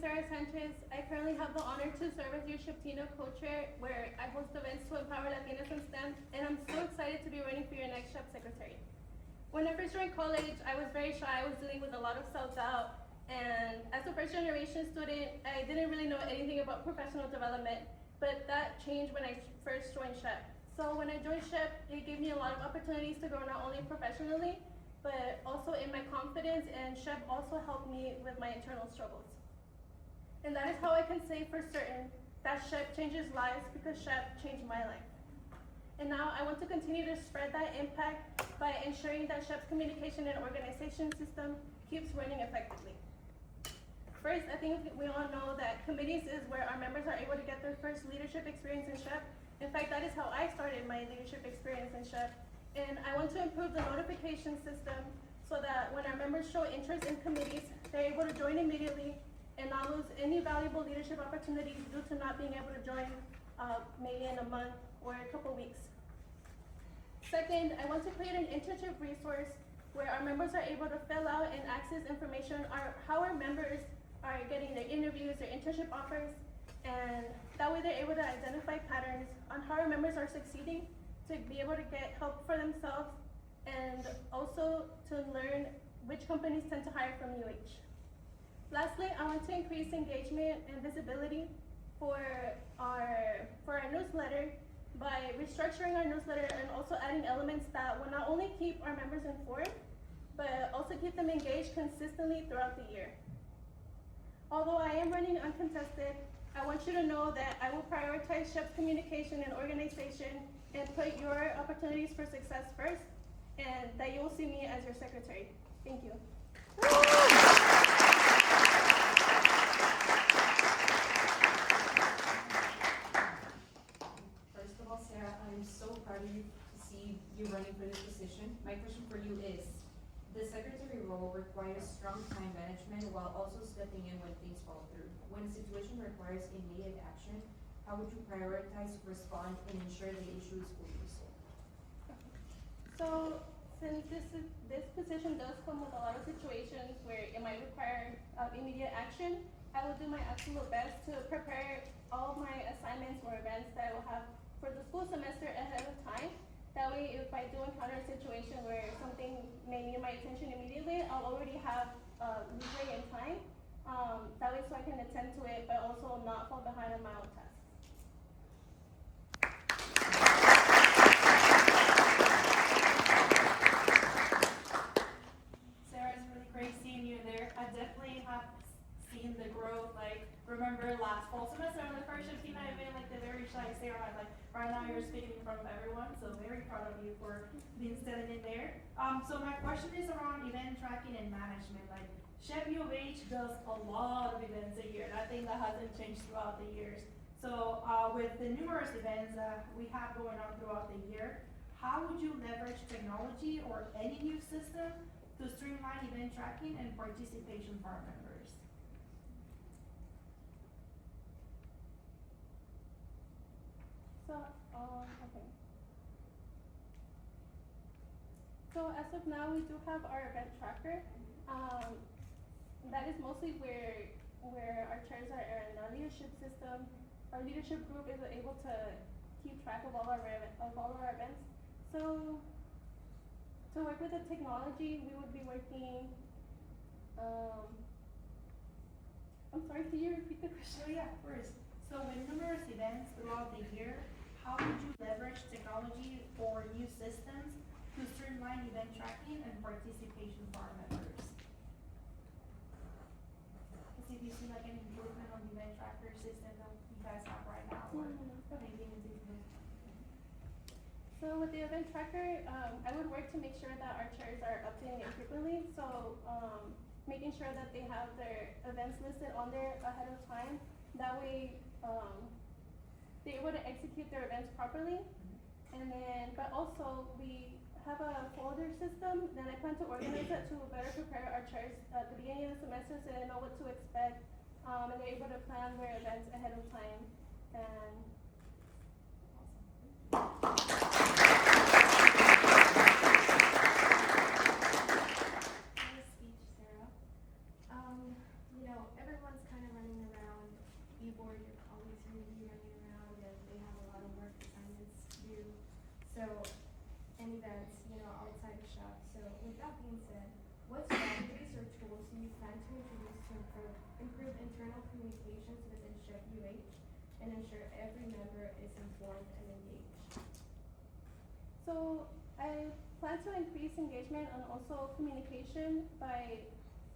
Sara Sanchez. I currently have the honor to serve as your SHPE-UH co-chair, where I host events to empower Latinas in STEM, and I'm so excited to be running for your next SHPE secretary. When I first joined college, I was very shy. I was dealing with a lot of self-doubt, and as a first-generation student, I didn't really know anything about professional development, but that changed when I first joined SHPE. So when I joined SHPE, it gave me a lot of opportunities to grow not only professionally, but also in my confidence, and SHPE also helped me with my internal struggles. And that is how I can say for certain that SHPE changes lives, because SHPE changed my life. And now I want to continue to spread that impact by ensuring that SHPE's communication and organization system keeps running effectively. First, I think we all know that committees is where our members are able to get their first leadership experience in SHPE. In fact, that is how I started my leadership experience in SHPE. And I want to improve the notification system so that when our members show interest in committees, they're able to join immediately and not lose any valuable leadership opportunities due to not being able to join maybe in a month or a couple weeks. Second, I want to create an internship resource where our members are able to fill out and access information on how our members are getting their interviews, their internship offers, and that way they're able to identify patterns on how our members are succeeding to be able to get help for themselves, and also to learn which companies tend to hire from UH. Lastly, I want to increase engagement and visibility for our newsletter by restructuring our newsletter and also adding elements that will not only keep our members informed, but also keep them engaged consistently throughout the year. Although I am running uncontested, I want you to know that I will prioritize SHPE's communication and organization and put your opportunities for success first, and that you will see me as your secretary. Thank you. First of all, Sara, I'm so proud of you to see you running for this position. My question for you is, the secretary role requires strong time management while also stepping in when things fall through. When a situation requires immediate action, how would you prioritize, respond, and ensure the issue is fully resolved? So, since this position does come with a lot of situations where it might require immediate action, I will do my absolute best to prepare all of my assignments or events that I will have for the school semester ahead of time. That way, if I do encounter a situation where something may need my attention immediately, I'll already have leeway in time. That way, so I can attend to it, but also not fall behind on my own tasks. Sarah, it's really great seeing you there. I definitely have seen the growth. Like, remember last fall semester on the first SHPE event, like the very shy Sarah, like right now you're speaking in front of everyone, so very proud of you for being standing in there. So my question is around event tracking and management. Like, SHPE-UH does a lot of events a year, and I think that hasn't changed throughout the years. So with the numerous events that we have going on throughout the year, how would you leverage technology or any new system to streamline event tracking and participation for our members? So, okay. So as of now, we do have our event tracker. That is mostly where our chairs are in our leadership system. Our leadership group is able to keep track of all our events. So to work with the technology, we would be working. I'm sorry, can you repeat the question? So yeah, first. So with numerous events throughout the year, how would you leverage technology or new systems to streamline event tracking and participation for our members? Let's see if you see like any improvement on the event tracker system that you guys have right now, or maybe in the So with the event tracker, I would work to make sure that our chairs are updating it frequently. So making sure that they have their events listed on there ahead of time. That way, they're able to execute their events properly. And then, but also we have a folder system, then I plan to organize that to better prepare our chairs at the beginning of the semester so they know what to expect, and they're able to plan their events ahead of time. And Nice speech, Sara. Everyone's kind of running e-board, your colleagues are gonna be running around and they have a lot of work assignments to do. So, and events, outside the shop. So with that being said, what strategies or tools do you plan to introduce to improve internal communications within SHPE-UH and ensure every member is informed and engaged? So I plan to increase engagement and also communication by,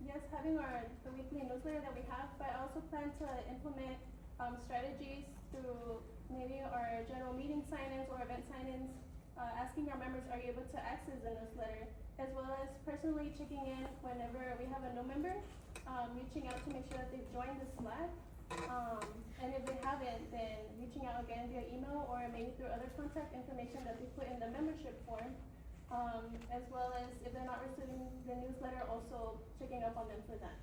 yes, having the weekly newsletter that we have, but I also plan to implement strategies through maybe our general meeting sign-ins or event sign-ins, asking our members, are you able to access the newsletter, as well as personally checking in whenever we have a new member, reaching out to make sure that they've joined the Slack. And if they haven't, then reaching out again via email or maybe through other contact information that they put in the membership form. As well as if they're not receiving the newsletter, also checking up on them for that.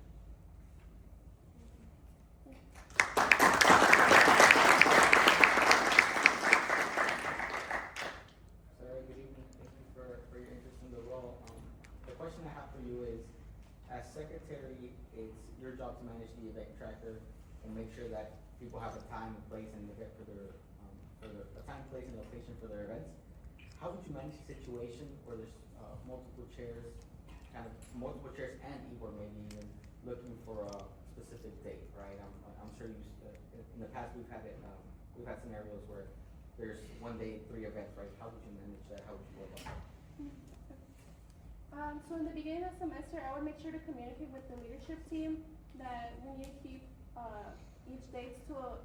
Sara, good evening. Thank you for your interest in the role. The question I have for you is, as secretary, it's your job to manage the event tracker and make sure that people have a time and place and event for their, a time, place, and location for their events. How would you manage a situation where there's multiple chairs and e-board maybe even looking for a specific date, right? I'm sure in the past we've had scenarios where there's one day, 3 events, right? How would you manage that? How would you go about that? So in the beginning of the semester, I would make sure to communicate with the leadership team that we need to keep each date to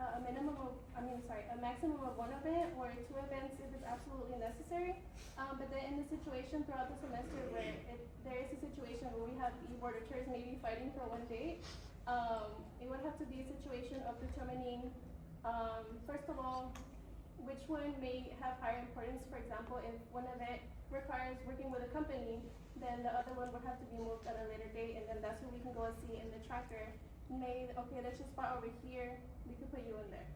a maximum of 1 event or 2 events if it's absolutely necessary. But then in the situation throughout the semester where there is a situation where we have e-board or chairs maybe fighting for 1 date, it would have to be a situation of determining, first of all, which one may have higher importance. For example, if one event requires working with a company, then the other one would have to be moved at a later date, and then that's what we can go and see in the tracker. Okay, there's a spot over here, we could put you in there.